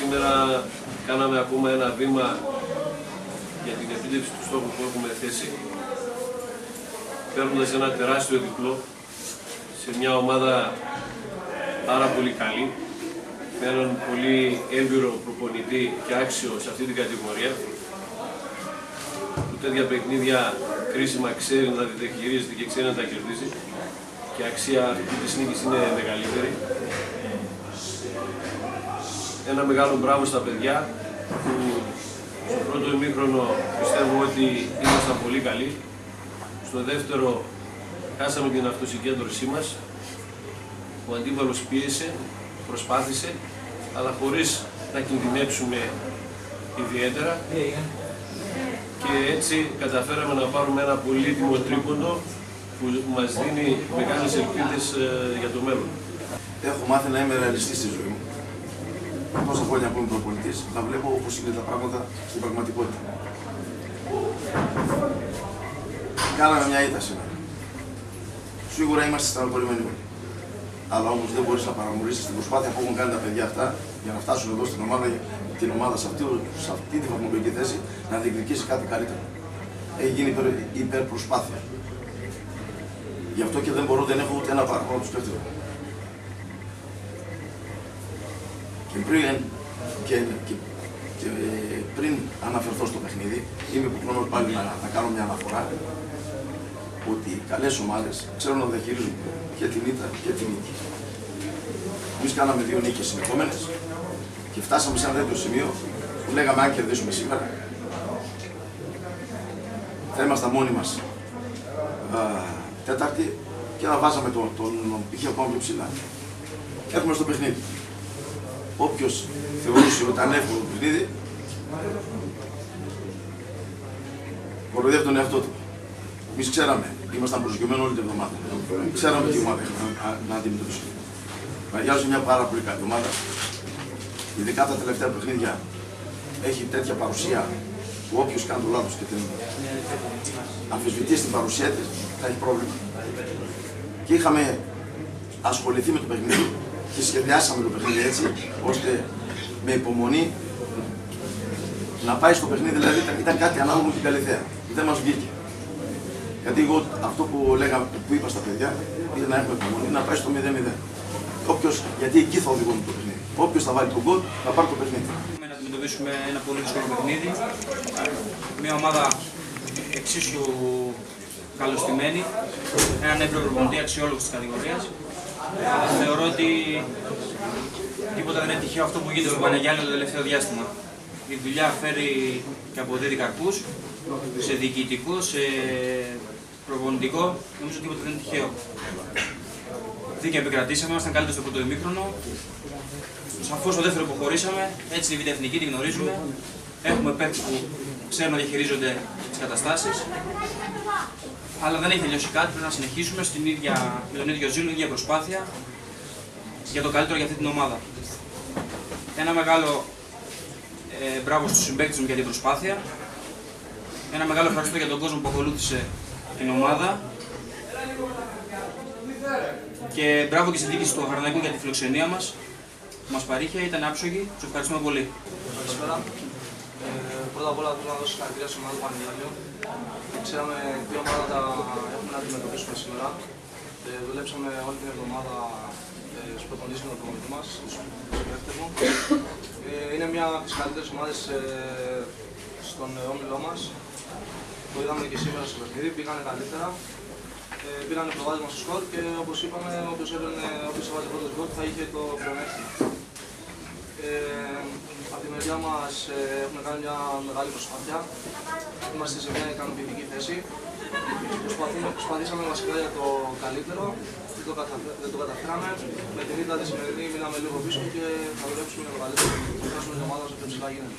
σήμερα κάναμε ακόμα ένα βήμα για την επίτευξη του στόχου που έχουμε θέσει, παίρνοντας ένα τεράστιο διπλό σε μια ομάδα πάρα πολύ καλή, με έναν πολύ έμπειρο προπονητή και άξιο σε αυτή την κατηγορία, που τέτοια παιχνίδια κρίσιμα ξέρει να διαχειρίζεται και ξέρει να τα κερδίζει, και η αξία αυτή της νίκης είναι μεγαλύτερη. Ένα μεγάλο μπράβο στα παιδιά που στο πρώτο ημίχρονο πιστεύω ότι ήμασταν πολύ καλοί. Στο δεύτερο χάσαμε την αυτοσυγκέντρωσή μας. Ο αντίπαλος πίεσε, προσπάθησε, αλλά χωρίς να κινδυνεύσουμε ιδιαίτερα. Και έτσι καταφέραμε να πάρουμε ένα πολύτιμο τρίποντο που μας δίνει μεγάλες ελπίδες για το μέλλον. Έχω μάθει να είμαι ρεαλιστής στη ζωή μου. Τόσα χρόνια που είμαι προπονητής, να βλέπω όπως είναι τα πράγματα στην πραγματικότητα. Κάναμε μια ήττα σήμερα. Σίγουρα είμαστε στεναχωρημένοι όλοι. Αλλά όμως δεν μπορείς να παραμονήσεις την προσπάθεια που έχουν κάνει τα παιδιά αυτά για να φτάσουν εδώ στην ομάδα, σε αυτή τη βαθμολογική θέση, να διεκδικήσει κάτι καλύτερο. Έχει γίνει υπερπροσπάθεια. Γι' αυτό και δεν έχω ούτε ένα παραπάνω του σκέφτομαι. Και πριν αναφερθώ στο παιχνίδι, είμαι υποχρεωμένος πάλι να κάνω μια αναφορά ότι οι καλές ομάδες ξέρουν να διαχειρίζουν και την ήττα και την νίκη. Εμείς κάναμε 2 νίκες συνεχόμενες και φτάσαμε σε ένα τέτοιο σημείο που λέγαμε αν κερδίσουμε σήμερα θα ήμασταν μόνοι μας τέταρτη και να βάζαμε τον π.χ. ακόμα πιο ψηλά. Έρχομαι στο παιχνίδι. Όποιος θεωρούσε ότι ήταν εύκολο το παιχνίδι, κοροϊδεύει τον εαυτό του. Εμείς ξέραμε, ήμασταν προσγειωμένοι όλη την εβδομάδα. Ξέραμε τι ομάδα να αντιμετωπίσουμε. Βαριάζει μια πάρα πολύ καλή ομάδα. Ειδικά τα τελευταία παιχνίδια έχει τέτοια παρουσία που όποιος κάνει το λάθος και την αμφισβητήσει την παρουσία της θα έχει πρόβλημα. Και είχαμε ασχοληθεί με το παιχνίδι και σχεδιάσαμε το παιχνίδι έτσι, ώστε με υπομονή να πάει στο παιχνίδι, δηλαδή ήταν κάτι ανάλογο με την Καλυθέα. Δεν μας βγήκε. Γιατί εγώ αυτό που είπα στα παιδιά είναι να έχουμε υπομονή, να πάει στο 0-0. Γιατί εκεί θα οδηγούμε το παιχνίδι. Όποιος θα βάλει τον γκολ, θα πάρει το παιχνίδι. Να αντιμετωπίσουμε ένα πολύ δύσκολο παιχνίδι. Μια ομάδα εξίσου καλωστημένη, έναν έμπειρο προπονητή αξιόλογος της κατηγορίας. Θεωρώ ότι τίποτα δεν είναι τυχαίο αυτό που γίνεται στο Παναγιάλινο το τελευταίο διάστημα. Η δουλειά φέρει και αποδίδει καρπούς σε διοικητικό, σε προπονητικό. Νομίζω ότι τίποτα δεν είναι τυχαίο. Δίκαια επικρατήσαμε, ήμασταν καλύτεροι στο πρώτο ημίχρονο. Σαφώς στο δεύτερο προχωρήσαμε, έτσι είναι η Β' Εθνική, τη γνωρίζουμε. Έχουμε παίκτες που ξέρουν να διαχειρίζονται τις καταστάσεις. Αλλά δεν έχει τελειώσει κάτι, πρέπει να συνεχίσουμε με τον ίδιο ζήλο, την ίδια προσπάθεια για το καλύτερο για αυτή την ομάδα. Ένα μεγάλο μπράβο στους συμπαίκτες μου για την προσπάθεια. Ένα μεγάλο ευχαριστώ για τον κόσμο που ακολούθησε την ομάδα. Και μπράβο και στη διοίκηση του Αχαρναϊκού για τη φιλοξενία μας που μας παρήχε, ήταν άψογη. Τους ευχαριστούμε πολύ. Καλησπέρα. Πρώτα απ' όλα θέλω να δώσω συγχαρητήρια στην ομάδα του Παναγιάλιου. Ξέραμε τι ομάδα θα έχουμε να αντιμετωπίσουμε σήμερα. Δουλέψαμε όλη την εβδομάδα στους προπονητές με τον προπονητή μας, τους συμπαίκτες μου. Είναι μια από τις καλύτερες ομάδες στον όμιλό μας. Το είδαμε και σήμερα στο παιχνίδι, πήγανε καλύτερα. Πήρανε προβάδισμα στο σκορ και όπως είπαμε, όποιος έβαζε πρώτο σκορ θα είχε το πλεονέκτημα. Από τη μεριά μας έχουμε κάνει μια μεγάλη προσπάθεια. Είμαστε σε μια ικανοποιητική θέση. Προσπαθήσαμε βασικά για το καλύτερο. Δεν το καταφέραμε. Με την ήττα τη σημερινή μείναμε λίγο πίσω και θα δουλέψουμε για το καλύτερο. Θα φτάσουμε την ομάδα όσο πιο ψηλά γίνεται.